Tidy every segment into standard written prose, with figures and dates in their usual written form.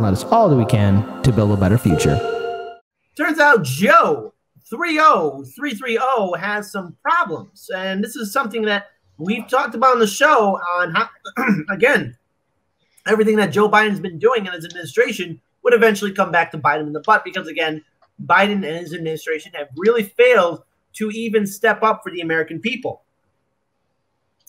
and let us all do we can to build a better future. Turns out Joe 30330 has some problems, and this is something that we've talked about on the show on how, again, everything that Joe Biden's been doing in his administration would eventually come back to Biden in the butt because, again, Biden and his administration have really failed to even step up for the American people.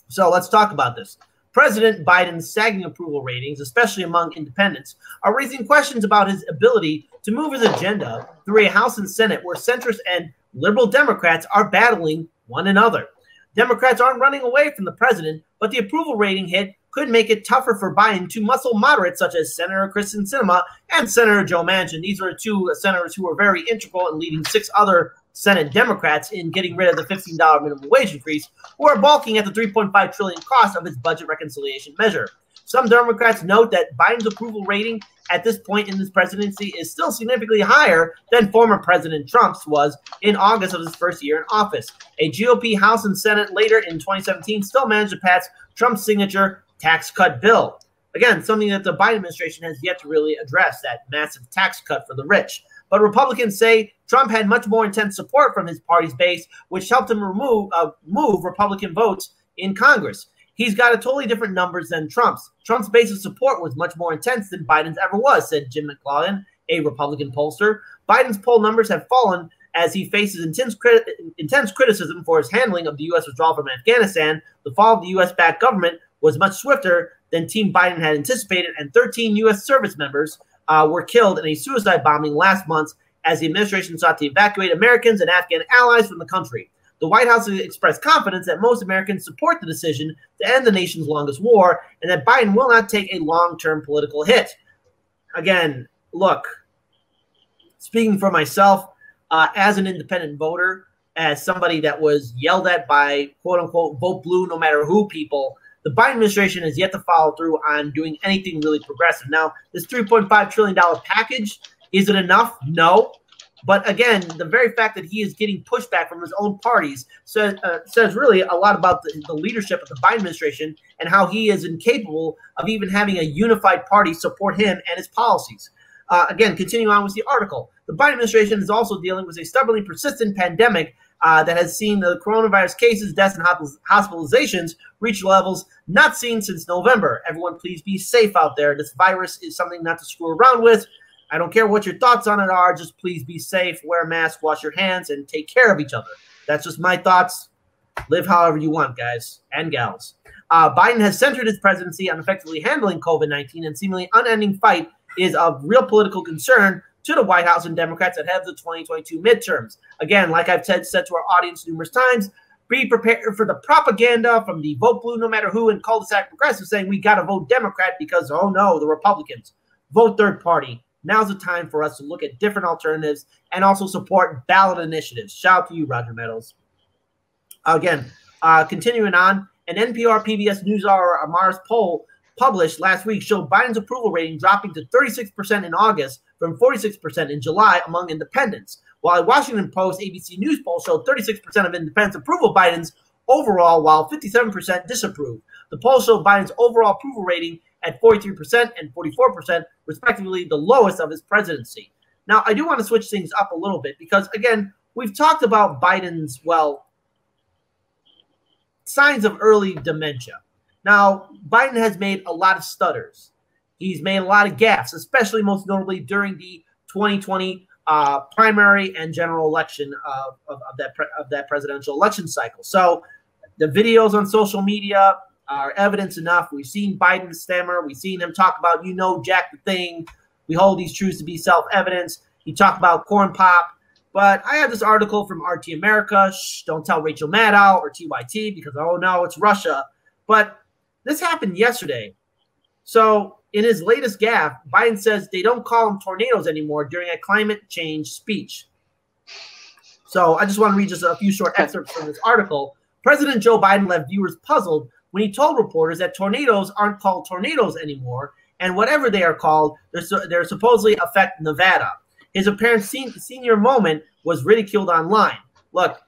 So let's talk about this. President Biden's sagging approval ratings, especially among independents, are raising questions about his ability to move his agenda through a House and Senate where centrist and liberal Democrats are battling one another. Democrats aren't running away from the president, but the approval rating hit could make it tougher for Biden to muscle moderates such as Senator Kyrsten Sinema and Senator Joe Manchin. These are two senators who were very integral in leading 6 other Senate Democrats in getting rid of the $15 minimum wage increase, who are balking at the $3.5 trillion cost of his budget reconciliation measure. Some Democrats note that Biden's approval rating at this point in this presidency is still significantly higher than former President Trump's was in August of his first year in office. A GOP House and Senate later in 2017 still managed to pass Trump's signature tax cut bill. Again, something that the Biden administration has yet to really address, that massive tax cut for the rich. But Republicans say Trump had much more intense support from his party's base, which helped him move Republican votes in Congress. He's got a totally different numbers than Trump's. Trump's base of support was much more intense than Biden's ever was, said Jim McClellan, a Republican pollster. Biden's poll numbers have fallen as he faces intense criticism for his handling of the U.S. withdrawal from Afghanistan. The fall of the U.S.-backed government was much swifter than Team Biden had anticipated, and 13 U.S. service members were killed in a suicide bombing last month as the administration sought to evacuate Americans and Afghan allies from the country. The White House has expressed confidence that most Americans support the decision to end the nation's longest war and that Biden will not take a long-term political hit. Again, look, speaking for myself, as an independent voter, as somebody that was yelled at by quote-unquote vote blue no matter who people, the Biden administration has yet to follow through on doing anything really progressive. Now, this $3.5 trillion package, is it enough? No. But again, the very fact that he is getting pushback from his own parties says really a lot about the leadership of the Biden administration and how he is incapable of even having a unified party support him and his policies. Again, continuing on with the article, the Biden administration is also dealing with a stubbornly persistent pandemic that has seen the coronavirus cases, deaths, and hospitalizations reach levels not seen since November. Everyone, please be safe out there. This virus is something not to screw around with. I don't care what your thoughts on it are. Just please be safe, wear a mask, wash your hands, and take care of each other. That's just my thoughts. Live however you want, guys and gals. Biden has centered his presidency on effectively handling COVID-19, and seemingly unending fight is of real political concern to the White House and Democrats ahead of the 2022 midterms. Again, like I've said to our audience numerous times, be prepared for the propaganda from the vote blue no matter who and cul-de-sac progressives saying we got to vote Democrat because, oh no, the Republicans. Vote third party. Now's the time for us to look at different alternatives and also support ballot initiatives. Shout out to you, Roger Meadows. Again, continuing on, an NPR PBS NewsHour Amaris poll published last week showed Biden's approval rating dropping to 36% in August from 46% in July among independents, while a Washington Post ABC News poll showed 36% of independents approve of Biden's overall, while 57% disapprove. The poll showed Biden's overall approval rating at 43% and 44%, respectively, the lowest of his presidency. Now, I do want to switch things up a little bit because, again, we've talked about Biden's, well, signs of early dementia. Now, Biden has made a lot of stutters. He's made a lot of gaffes, especially most notably during the 2020 primary and general election of that presidential election cycle. So the videos on social media are evidence enough. We've seen Biden stammer. We've seen him talk about, you know, Jack the thing. We hold these truths to be self-evidence. He talked about corn pop. But I have this article from RT America. Shh, don't tell Rachel Maddow or TYT because, oh, no, it's Russia. But this happened yesterday. So in his latest gaffe, Biden says they don't call them tornadoes anymore during a climate change speech. So I just want to read just a few short excerpts from this article. President Joe Biden left viewers puzzled when he told reporters that tornadoes aren't called tornadoes anymore, and whatever they are called, they're supposedly affect Nevada. His apparent senior moment was ridiculed online. Look,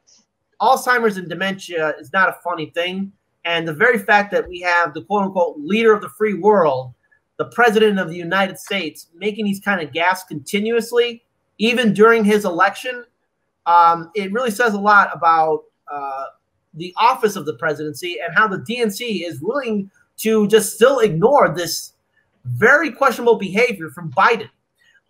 Alzheimer's and dementia is not a funny thing. And the very fact that we have the quote-unquote leader of the free world the president of the United States making these kind of gaffes continuously, even during his election, it really says a lot about the office of the presidency and how the DNC is willing to just still ignore this very questionable behavior from Biden.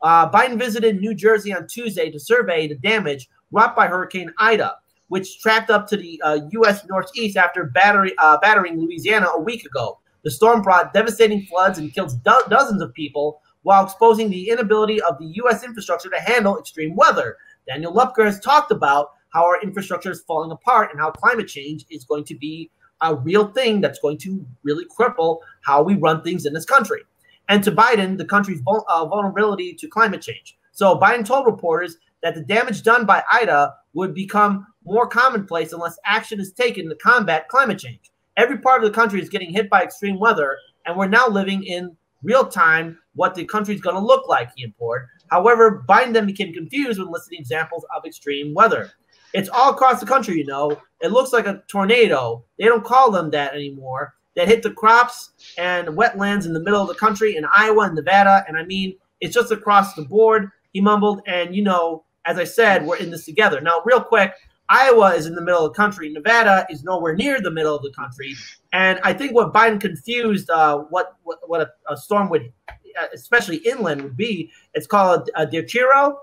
Biden visited New Jersey on Tuesday to survey the damage wrought by Hurricane Ida, which tracked up to the U.S. Northeast after battering Louisiana a week ago. The storm brought devastating floods and killed dozens of people while exposing the inability of the U.S. infrastructure to handle extreme weather. Daniel Lupker has talked about how our infrastructure is falling apart and how climate change is going to be a real thing that's going to really cripple how we run things in this country. And to Biden, the country's vulnerability to climate change. So Biden told reporters that the damage done by Ida would become more commonplace unless action is taken to combat climate change. Every part of the country is getting hit by extreme weather, and we're now living in real time what the country's going to look like, he implored. However, Biden then became confused when listing examples of extreme weather. It's all across the country, you know. It looks like a tornado. They don't call them that anymore. That hit the crops and wetlands in the middle of the country in Iowa and Nevada. And I mean, it's just across the board, he mumbled. And, you know, as I said, we're in this together. Now, real quick, Iowa is in the middle of the country. Nevada is nowhere near the middle of the country. And I think what Biden confused what a storm would, especially inland, would be, it's called a Dirchiro,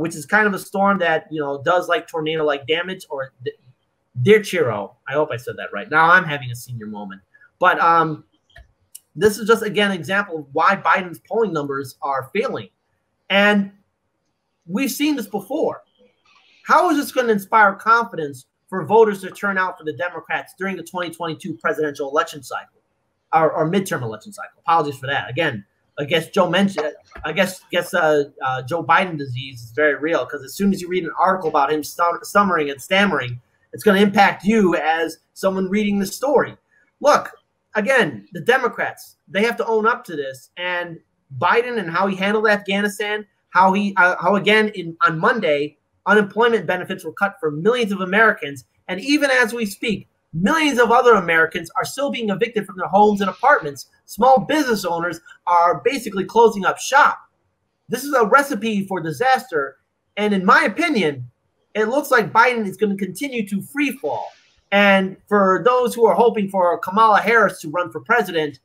which is kind of a storm that, you know, does like tornado-like damage, or Dirchiro. I hope I said that right. Now I'm having a senior moment. But this is just, again, an example of why Biden's polling numbers are failing. And we've seen this before. How is this going to inspire confidence for voters to turn out for the Democrats during the 2022 presidential election cycle or midterm election cycle? Apologies for that. Again, I guess Joe mentioned. I guess Joe Biden disease is very real, because as soon as you read an article about him stammering, it's going to impact you as someone reading the story. Look, again, the Democrats, they have to own up to this, and Biden and how he handled Afghanistan, how again on Monday, unemployment benefits were cut for millions of Americans. And even as we speak, millions of other Americans are still being evicted from their homes and apartments. Small business owners are basically closing up shop. This is a recipe for disaster. And in my opinion, it looks like Biden is going to continue to free fall. And for those who are hoping for Kamala Harris to run for president,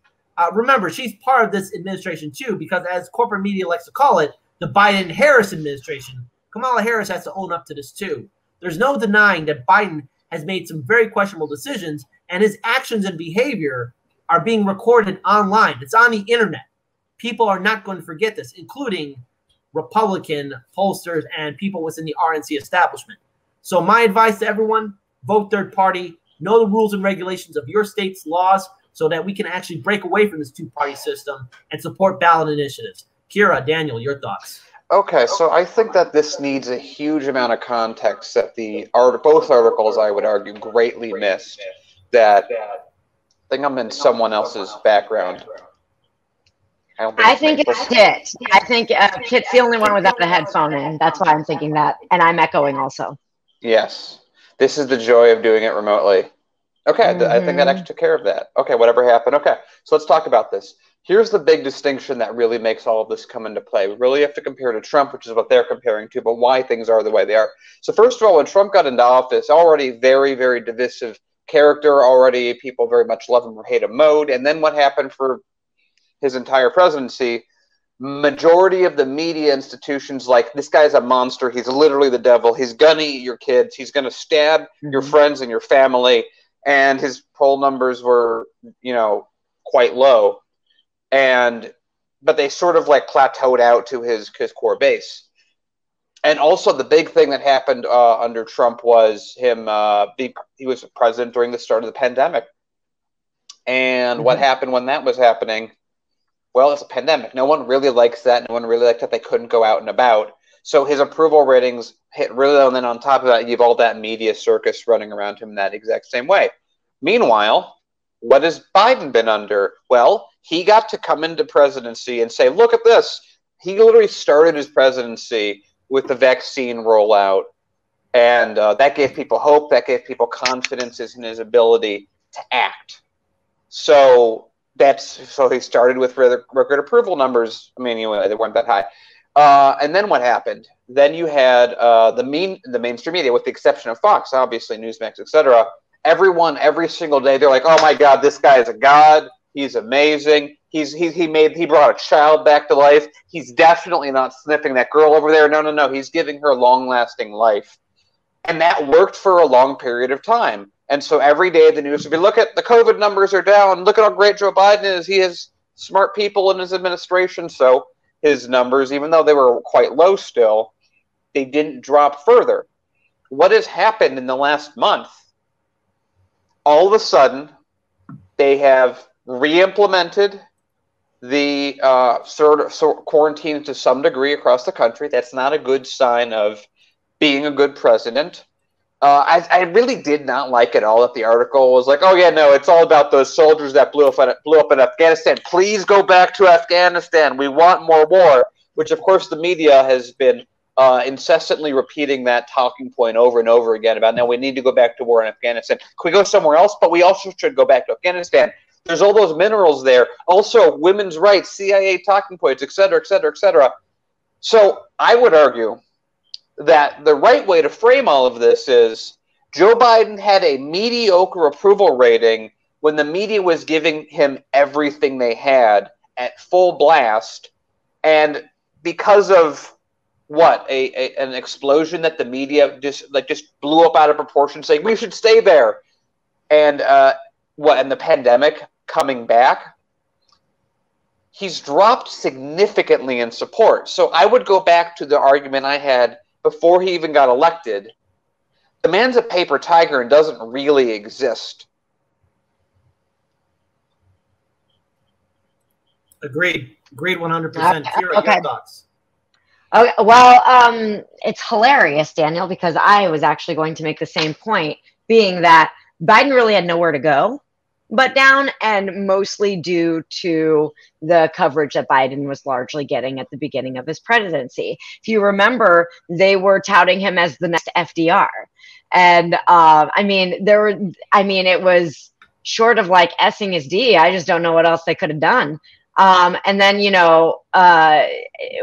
remember, she's part of this administration too, because as corporate media likes to call it, the Biden-Harris administration. Kamala Harris has to own up to this too. There's no denying that Biden has made some very questionable decisions, and his actions and behavior are being recorded online. It's on the internet. People are not going to forget this, including Republican pollsters and people within the RNC establishment. So my advice to everyone, vote third party, know the rules and regulations of your state's laws so that we can actually break away from this two-party system and support ballot initiatives. Kira, Daniel, your thoughts? Okay, so I think that this needs a huge amount of context that both articles, I would argue, greatly missed. That I think I'm in someone else's background. I think it's Kit. I think Kit's the only one without a headphone in. That's why I'm thinking that. And I'm echoing also. Yes. This is the joy of doing it remotely. Okay, I think that actually took care of that. Okay, whatever happened. Okay, so let's talk about this. Here's the big distinction that really makes all of this come into play. We really have to compare to Trump, which is what they're comparing to, but why things are the way they are. So first of all, when Trump got into office, already very, very divisive character, already people very much love him or hate him mode. And then what happened for his entire presidency, majority of the media institutions like, this guy's a monster, he's literally the devil, he's gonna eat your kids, he's gonna stab your friends and your family, and his poll numbers were, you know, quite low. But they sort of like plateaued out to his core base. And also the big thing that happened under Trump was him, he was president during the start of the pandemic. And what happened when that was happening? Well, it's a pandemic. No one really likes that. No one really liked that they couldn't go out and about. So his approval ratings hit really low. And then on top of that, you have all that media circus running around him in that exact same way. Meanwhile, what has Biden been under? Well, he got to come into presidency and say, look at this. He literally started his presidency with the vaccine rollout. And that gave people hope. That gave people confidence in his ability to act. So So he started with record approval numbers. I mean, anyway, they weren't that high. And then what happened? Then you had the mainstream media, with the exception of Fox, obviously, Newsmax, etc. Everyone, every single day, they're like, "Oh my God, this guy is a god. He's amazing. He brought a child back to life. He's definitely not sniffing that girl over there. No. He's giving her long-lasting life." And that worked for a long period of time. And so every day the news would be, look at the COVID numbers are down. Look at how great Joe Biden is. He has smart people in his administration. So his numbers, even though they were quite low still, they didn't drop further. What has happened in the last month? All of a sudden, they have re-implemented the sort of quarantine to some degree across the country. That's not a good sign of being a good president. I really did not like it all that the article was like, oh, yeah, no, it's all about those soldiers that blew up in Afghanistan. Please go back to Afghanistan. We want more war, which, of course, the media has been incessantly repeating that talking point over and over again about, now we need to go back to war in Afghanistan. Can we go somewhere else? But we also should go back to Afghanistan. There's all those minerals there. Also, women's rights, CIA talking points, et cetera, et cetera, et cetera. So I would argue that the right way to frame all of this is Joe Biden had a mediocre approval rating when the media was giving him everything they had at full blast. And because of what, an explosion that the media just blew up out of proportion, saying we should stay there. And and the pandemic coming back, he's dropped significantly in support. So I would go back to the argument I had before he even got elected. The man's a paper tiger and doesn't really exist. Agreed 100%. Kira, Okay. your thoughts? Okay, well, it's hilarious, Daniel, because I was actually going to make the same point, being that Biden really had nowhere to go but down, and mostly due to the coverage that Biden was largely getting at the beginning of his presidency. If you remember, they were touting him as the next FDR. And it was short of like S-ing his D. I just don't know what else they could have done. And then,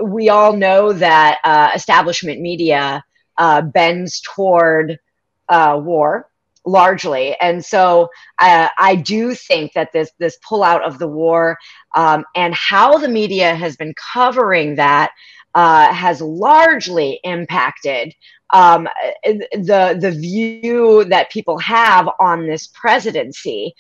we all know that establishment media bends toward war largely. And so I do think that this pullout of the war and how the media has been covering that has largely impacted the view that people have on this presidency.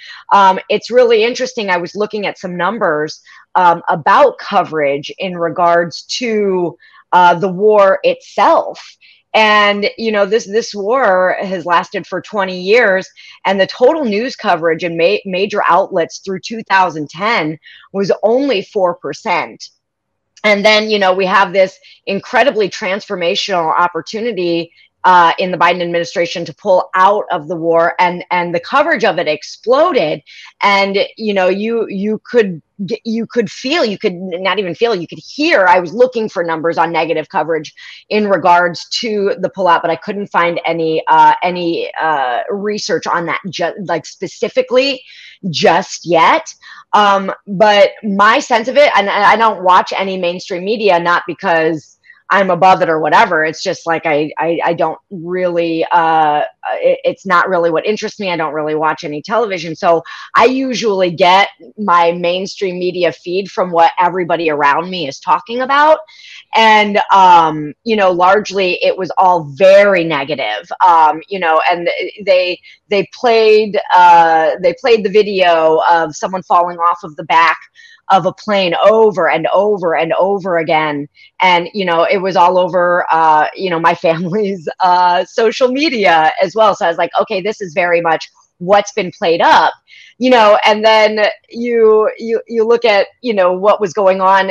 It's really interesting. I was looking at some numbers about coverage in regards to the war itself. And, this war has lasted for 20 years, and the total news coverage in major outlets through 2010 was only 4%. And then, we have this incredibly transformational opportunity in the Biden administration to pull out of the war, and the coverage of it exploded. And, you could feel, you could not even feel, you could hear. I was looking for numbers on negative coverage in regards to the pullout, but I couldn't find any research on that specifically just yet. But my sense of it, and I don't watch any mainstream media, not because I'm above it or whatever. It's just like I don't really it's not really what interests me. I don't really watch any television. So I usually get my mainstream media feed from what everybody around me is talking about. And largely it was all very negative. And they played the video of someone falling off of the back of a plane over and over and over again. And, it was all over, my family's social media as well. So I was like, okay, this is very much what's been played up, and then you look at, what was going on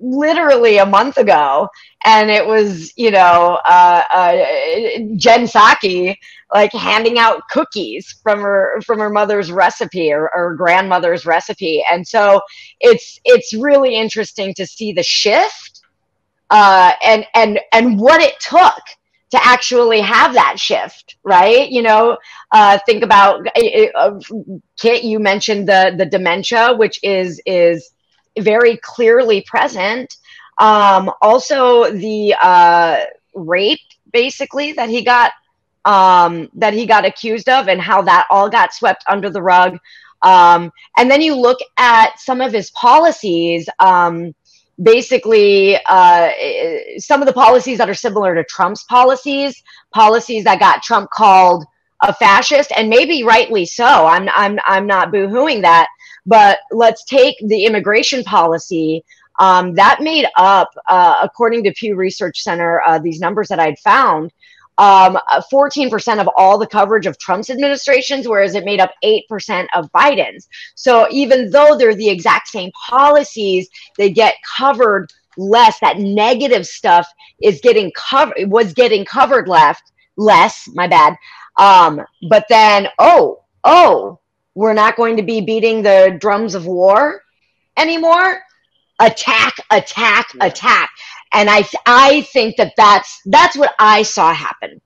literally a month ago, and it was, Jen Psaki like handing out cookies from her mother's recipe or grandmother's recipe. And so it's really interesting to see the shift and what it took to actually have that shift, right? You know, think about Kit. You mentioned the dementia, which is very clearly present. Also, the rape, basically, that he got accused of, and how that all got swept under the rug. And then you look at some of his policies. Basically, some of the policies that are similar to Trump's policies that got Trump called a fascist, and maybe rightly so. I'm not boo-hooing that, but let's take the immigration policy that made up, according to Pew Research Center, these numbers that I'd found, 14% of all the coverage of Trump's administrations, whereas it made up 8% of Biden's. So even though they're the exact same policies, they get covered less. That negative stuff was getting covered less, my bad. But then, we're not going to be beating the drums of war anymore. Attack. And I think that's what I saw happen.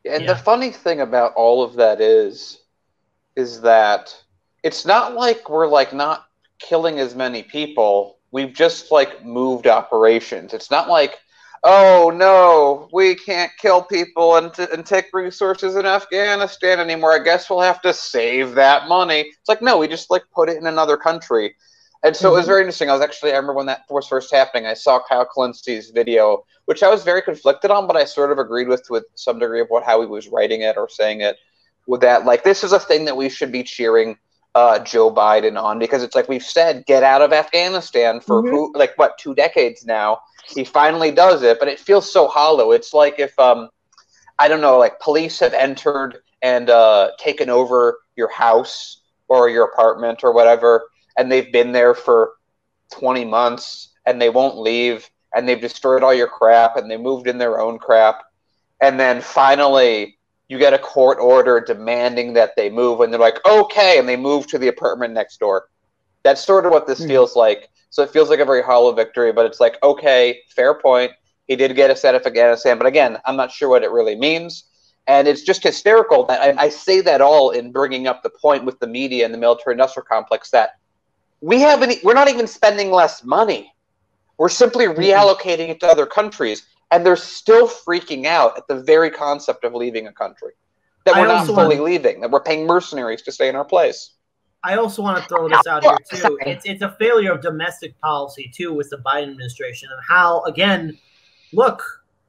And the funny thing about all of that is that it's not like we're like not killing as many people. We've just like moved operations. It's not like, oh no, we can't kill people and take resources in Afghanistan anymore. I guess we'll have to save that money. It's like, no, we just like put it in another country. And so it was very interesting. I remember when that was first happening, I saw Kyle Kulinski's video, which I was very conflicted on, but I sort of agreed with some degree of how he was writing it or saying it, with that, like, this is a thing that we should be cheering Joe Biden on, because it's like we've said, get out of Afghanistan for 2 decades now. He finally does it, but it feels so hollow. It's like if, I don't know, like police have entered and taken over your house or your apartment or whatever, and they've been there for 20 months, and they won't leave, and they've destroyed all your crap, and they moved in their own crap, and then finally you get a court order demanding that they move, and they're like, okay, and they move to the apartment next door. That's sort of what this feels like. So it feels like a very hollow victory, but it's like, okay, fair point. He did get us out of Afghanistan, but again, I'm not sure what it really means. And it's just hysterical that I say that all in bringing up the point with the media and the military-industrial complex that we're not even spending less money. We're simply reallocating it to other countries, and they're still freaking out at the very concept of leaving a country. That we're not fully leaving, that we're paying mercenaries to stay in our place. I also want to throw this out here, too. It's a failure of domestic policy, too, with the Biden administration, and how, again, look,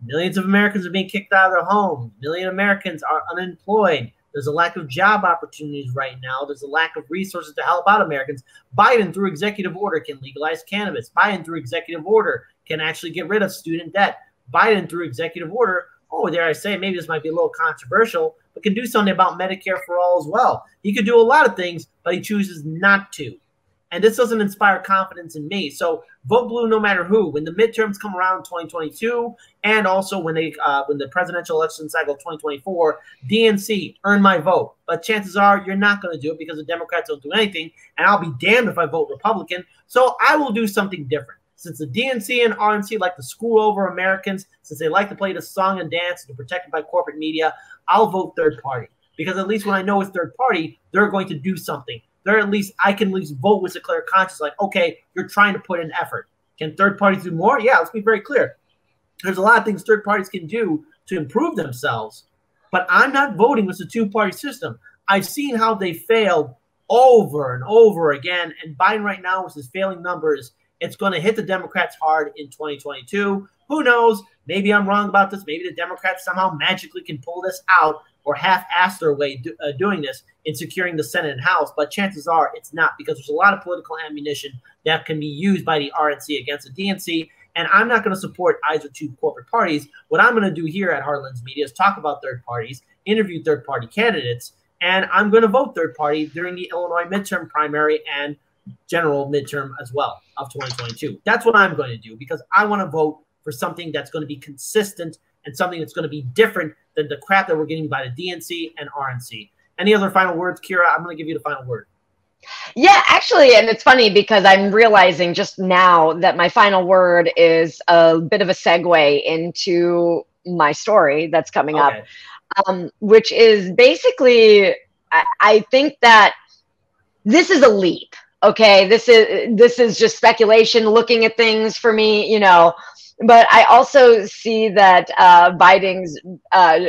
millions of Americans are being kicked out of their homes. Millions of Americans are unemployed. There's a lack of job opportunities right now. There's a lack of resources to help out Americans. Biden, through executive order, can legalize cannabis. Biden, through executive order, can actually get rid of student debt. Biden, through executive order, dare I say, maybe this might be a little controversial, but can do something about Medicare for all as well. He could do a lot of things, but he chooses not to. And this doesn't inspire confidence in me. So vote blue no matter who. When the midterms come around in 2022, and also when the presidential election cycle 2024, DNC, earn my vote. But chances are you're not going to do it because the Democrats don't do anything, and I'll be damned if I vote Republican. So I will do something different. Since the DNC and RNC like to screw over Americans, since they like to play the song and dance and they're protected by corporate media, I'll vote third party. Because at least when I know it's third party, they're going to do something. I can at least vote with a clear conscience, like, okay, you're trying to put in effort. Can third parties do more? Yeah, let's be very clear. There's a lot of things third parties can do to improve themselves, but I'm not voting with the two-party system. I've seen how they failed over and over again, and Biden right now with his failing numbers, it's going to hit the Democrats hard in 2022. Who knows? Maybe I'm wrong about this. Maybe the Democrats somehow magically can pull this out or half-ass their way doing this in securing the Senate and House, but chances are it's not, because there's a lot of political ammunition that can be used by the RNC against the DNC, and I'm not going to support either two corporate parties. What I'm going to do here at Heartlands Media is talk about third parties, interview third-party candidates, and I'm going to vote third party during the Illinois midterm primary and general midterm as well of 2022. That's what I'm going to do, because I want to vote for something that's going to be consistent and something that's going to be different than the crap that we're getting by the DNC and RNC. Any other final words, Kira? I'm going to give you the final word. Yeah, actually, and it's funny because I'm realizing just now that my final word is a bit of a segue into my story that's coming up, Okay. which is basically, I think that this is a leap. Okay, this is just speculation, looking at things for me, you know. But I also see that Biden's,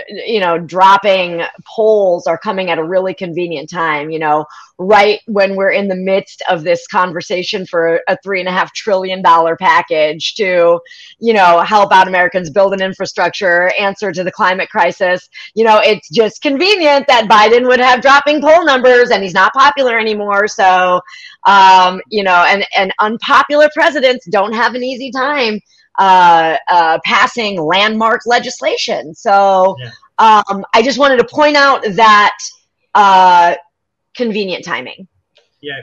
you know, dropping polls are coming at a really convenient time, you know, right when we're in the midst of this conversation for a $3.5 trillion package to, you know, help out Americans build an infrastructure, answer to the climate crisis. You know, it's just convenient that Biden would have dropping poll numbers, and he's not popular anymore. So, you know, and unpopular presidents don't have an easy time passing landmark legislation. So I just wanted to point out that convenient timing. Yeah,